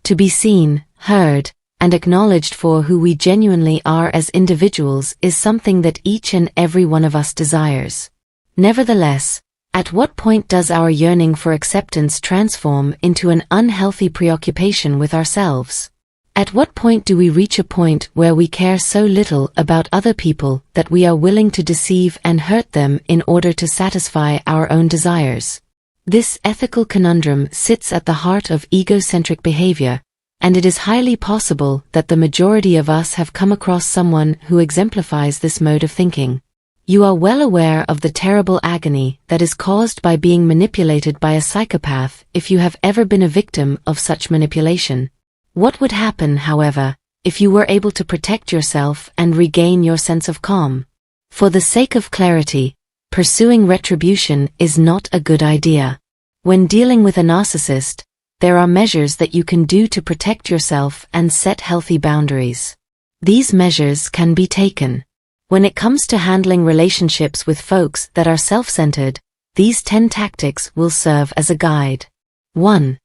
To be seen, heard, and acknowledged for who we genuinely are as individuals is something that each and every one of us desires. Nevertheless, at what point does our yearning for acceptance transform into an unhealthy preoccupation with ourselves? At what point do we reach a point where we care so little about other people that we are willing to deceive and hurt them in order to satisfy our own desires? This ethical conundrum sits at the heart of egocentric behavior, and it is highly possible that the majority of us have come across someone who exemplifies this mode of thinking. You are well aware of the terrible agony that is caused by being manipulated by a psychopath if you have ever been a victim of such manipulation. What would happen, however, if you were able to protect yourself and regain your sense of calm? For the sake of clarity, pursuing retribution is not a good idea. When dealing with a narcissist, there are measures that you can do to protect yourself and set healthy boundaries. These measures can be taken. When it comes to handling relationships with folks that are self-centered, these 10 tactics will serve as a guide. 1.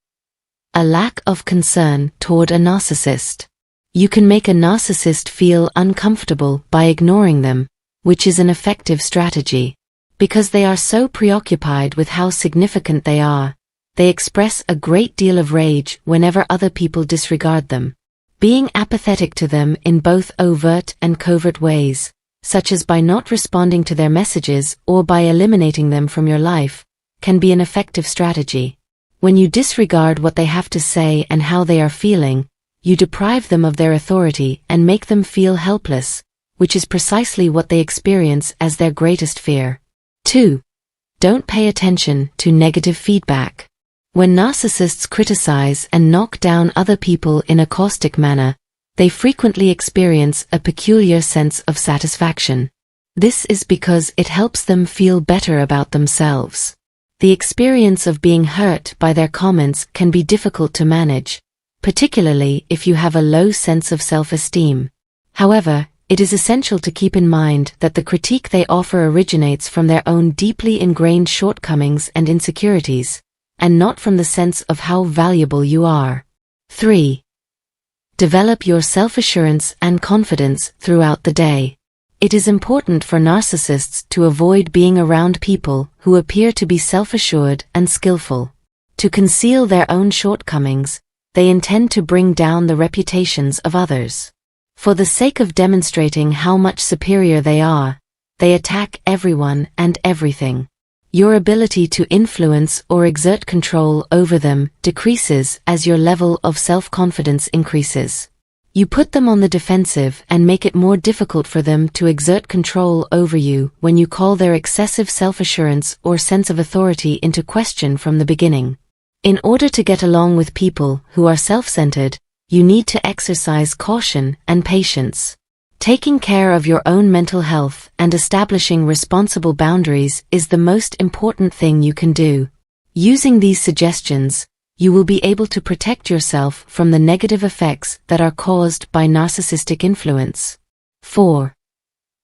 A lack of concern toward a narcissist. You can make a narcissist feel uncomfortable by ignoring them, which is an effective strategy. Because they are so preoccupied with how significant they are, they express a great deal of rage whenever other people disregard them. Being apathetic to them in both overt and covert ways, such as by not responding to their messages or by eliminating them from your life, can be an effective strategy. When you disregard what they have to say and how they are feeling, you deprive them of their authority and make them feel helpless, which is precisely what they experience as their greatest fear. 2. Don't pay attention to negative feedback. When narcissists criticize and knock down other people in a caustic manner, they frequently experience a peculiar sense of satisfaction. This is because it helps them feel better about themselves. The experience of being hurt by their comments can be difficult to manage, particularly if you have a low sense of self-esteem. However, it is essential to keep in mind that the critique they offer originates from their own deeply ingrained shortcomings and insecurities, and not from the sense of how valuable you are. 3. Develop your self-assurance and confidence throughout the day. It is important for narcissists to avoid being around people who appear to be self-assured and skillful. To conceal their own shortcomings, they intend to bring down the reputations of others. For the sake of demonstrating how much superior they are, they attack everyone and everything. Your ability to influence or exert control over them decreases as your level of self-confidence increases. You put them on the defensive and make it more difficult for them to exert control over you when you call their excessive self-assurance or sense of authority into question from the beginning. In order to get along with people who are self-centered, you need to exercise caution and patience. Taking care of your own mental health and establishing responsible boundaries is the most important thing you can do. Using these suggestions, you will be able to protect yourself from the negative effects that are caused by narcissistic influence. 4.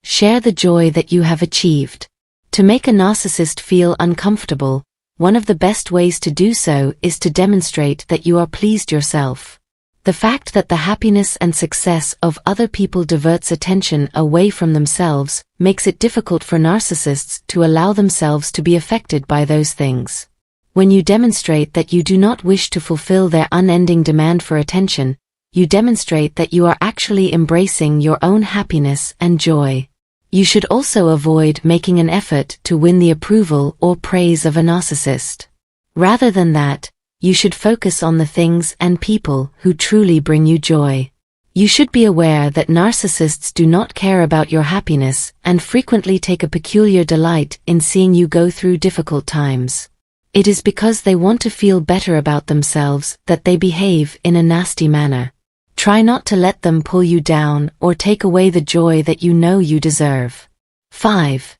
Share the joy that you have achieved. To make a narcissist feel uncomfortable, one of the best ways to do so is to demonstrate that you are pleased yourself. The fact that the happiness and success of other people diverts attention away from themselves makes it difficult for narcissists to allow themselves to be affected by those things. When you demonstrate that you do not wish to fulfill their unending demand for attention, you demonstrate that you are actually embracing your own happiness and joy. You should also avoid making an effort to win the approval or praise of a narcissist. Rather than that, you should focus on the things and people who truly bring you joy. You should be aware that narcissists do not care about your happiness and frequently take a peculiar delight in seeing you go through difficult times. It is because they want to feel better about themselves that they behave in a nasty manner. Try not to let them pull you down or take away the joy that you know you deserve. 5.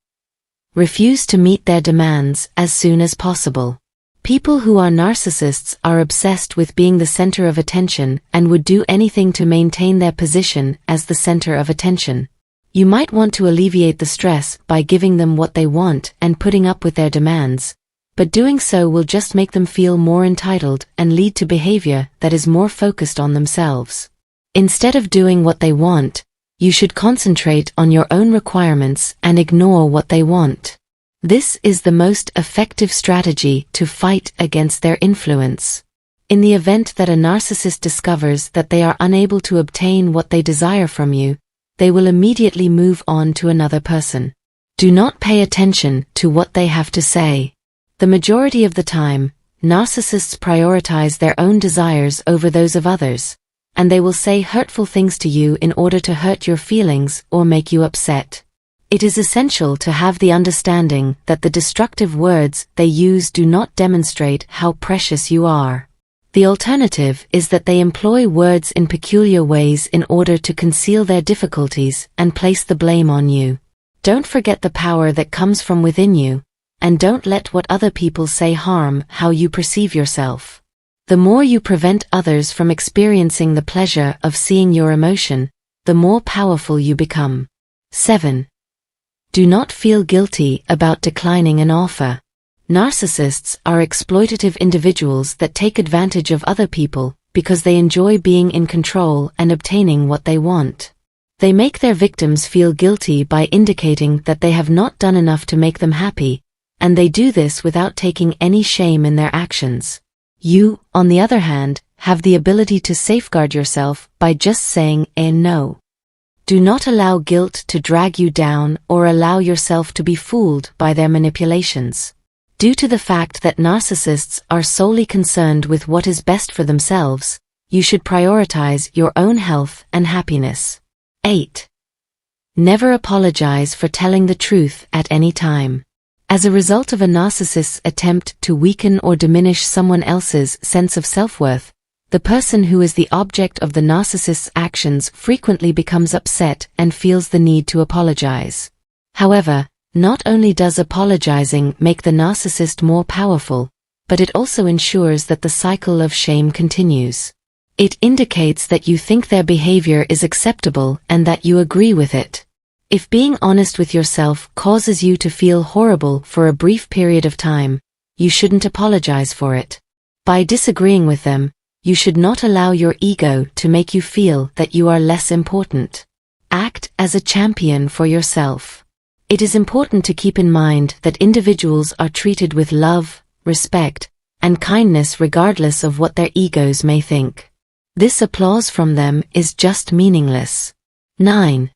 Refuse to meet their demands as soon as possible. People who are narcissists are obsessed with being the center of attention and would do anything to maintain their position as the center of attention. You might want to alleviate the stress by giving them what they want and putting up with their demands, but doing so will just make them feel more entitled and lead to behavior that is more focused on themselves. Instead of doing what they want, you should concentrate on your own requirements and ignore what they want. This is the most effective strategy to fight against their influence. In the event that a narcissist discovers that they are unable to obtain what they desire from you, they will immediately move on to another person. Do not pay attention to what they have to say. The majority of the time, narcissists prioritize their own desires over those of others, and they will say hurtful things to you in order to hurt your feelings or make you upset. It is essential to have the understanding that the destructive words they use do not demonstrate how precious you are. The alternative is that they employ words in peculiar ways in order to conceal their difficulties and place the blame on you. Don't forget the power that comes from within you, and don't let what other people say harm how you perceive yourself. The more you prevent others from experiencing the pleasure of seeing your emotion, the more powerful you become. 7. Do not feel guilty about declining an offer. Narcissists are exploitative individuals that take advantage of other people because they enjoy being in control and obtaining what they want. They make their victims feel guilty by indicating that they have not done enough to make them happy, and they do this without taking any shame in their actions. You, on the other hand, have the ability to safeguard yourself by just saying no. Do not allow guilt to drag you down or allow yourself to be fooled by their manipulations. Due to the fact that narcissists are solely concerned with what is best for themselves, you should prioritize your own health and happiness. 8. Never apologize for telling the truth at any time. As a result of a narcissist's attempt to weaken or diminish someone else's sense of self-worth, the person who is the object of the narcissist's actions frequently becomes upset and feels the need to apologize. However, not only does apologizing make the narcissist more powerful, but it also ensures that the cycle of shame continues. It indicates that you think their behavior is acceptable and that you agree with it. If being honest with yourself causes you to feel horrible for a brief period of time, you shouldn't apologize for it. By disagreeing with them, you should not allow your ego to make you feel that you are less important. Act as a champion for yourself. It is important to keep in mind that individuals are treated with love, respect, and kindness regardless of what their egos may think. This applause from them is just meaningless. 9.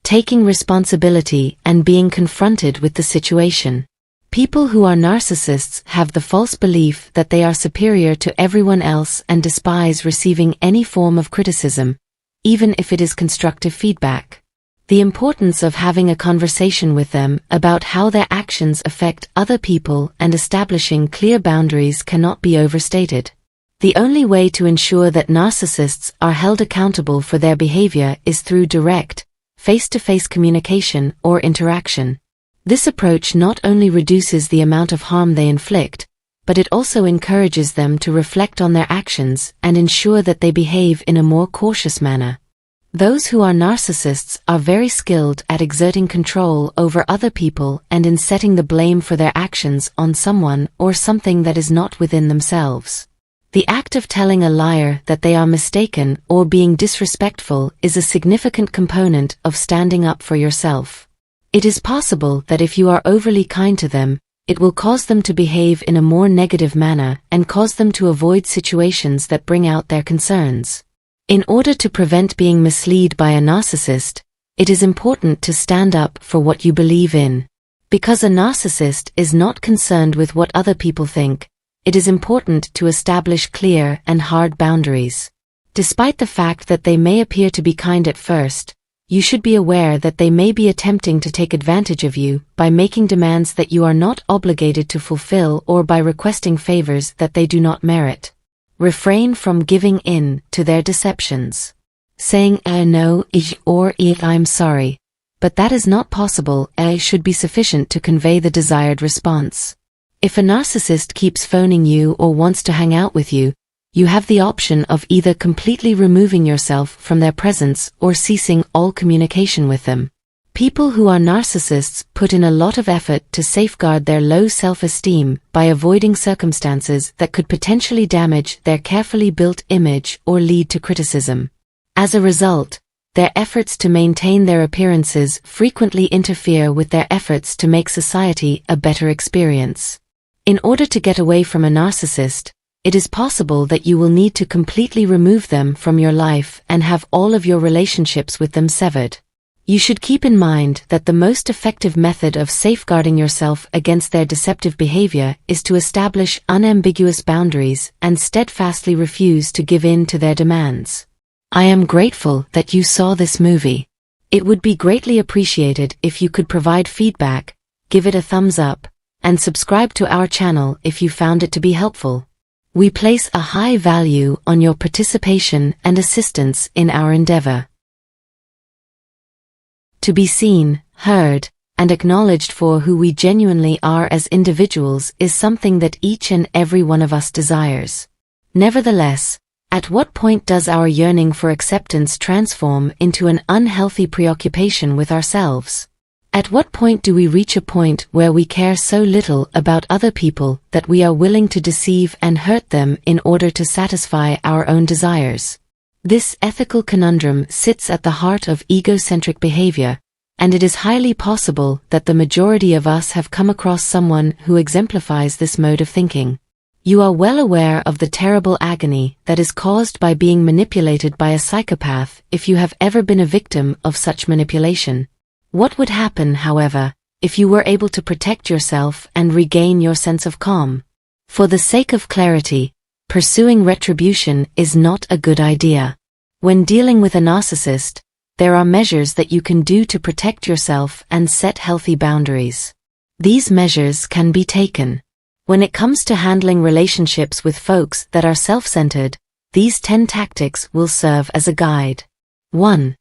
Taking responsibility and being confronted with the situation. People who are narcissists have the false belief that they are superior to everyone else and despise receiving any form of criticism, even if it is constructive feedback. The importance of having a conversation with them about how their actions affect other people and establishing clear boundaries cannot be overstated. The only way to ensure that narcissists are held accountable for their behavior is through direct, face-to-face communication or interaction. This approach not only reduces the amount of harm they inflict, but it also encourages them to reflect on their actions and ensure that they behave in a more cautious manner. Those who are narcissists are very skilled at exerting control over other people and in setting the blame for their actions on someone or something that is not within themselves. The act of telling a liar that they are mistaken or being disrespectful is a significant component of standing up for yourself. It is possible that if you are overly kind to them, it will cause them to behave in a more negative manner and cause them to avoid situations that bring out their concerns. In order to prevent being misled by a narcissist, it is important to stand up for what you believe in. Because a narcissist is not concerned with what other people think, it is important to establish clear and hard boundaries. Despite the fact that they may appear to be kind at first, you should be aware that they may be attempting to take advantage of you by making demands that you are not obligated to fulfill or by requesting favors that they do not merit. Refrain from giving in to their deceptions. Saying no or I'm sorry, but that is not possible should be sufficient to convey the desired response. If a narcissist keeps phoning you or wants to hang out with you, you have the option of either completely removing yourself from their presence or ceasing all communication with them. People who are narcissists put in a lot of effort to safeguard their low self-esteem by avoiding circumstances that could potentially damage their carefully built image or lead to criticism. As a result, their efforts to maintain their appearances frequently interfere with their efforts to make society a better experience. In order to get away from a narcissist, it is possible that you will need to completely remove them from your life and have all of your relationships with them severed. You should keep in mind that the most effective method of safeguarding yourself against their deceptive behavior is to establish unambiguous boundaries and steadfastly refuse to give in to their demands. I am grateful that you saw this movie. It would be greatly appreciated if you could provide feedback, give it a thumbs up, and subscribe to our channel if you found it to be helpful. We place a high value on your participation and assistance in our endeavor. To be seen, heard, and acknowledged for who we genuinely are as individuals is something that each and every one of us desires. Nevertheless, at what point does our yearning for acceptance transform into an unhealthy preoccupation with ourselves? At what point do we reach a point where we care so little about other people that we are willing to deceive and hurt them in order to satisfy our own desires? This ethical conundrum sits at the heart of egocentric behavior, and it is highly possible that the majority of us have come across someone who exemplifies this mode of thinking. You are well aware of the terrible agony that is caused by being manipulated by a psychopath if you have ever been a victim of such manipulation. What would happen, however, if you were able to protect yourself and regain your sense of calm? For the sake of clarity, pursuing retribution is not a good idea. When dealing with a narcissist, there are measures that you can do to protect yourself and set healthy boundaries. These measures can be taken. When it comes to handling relationships with folks that are self-centered, these 10 tactics will serve as a guide. 1.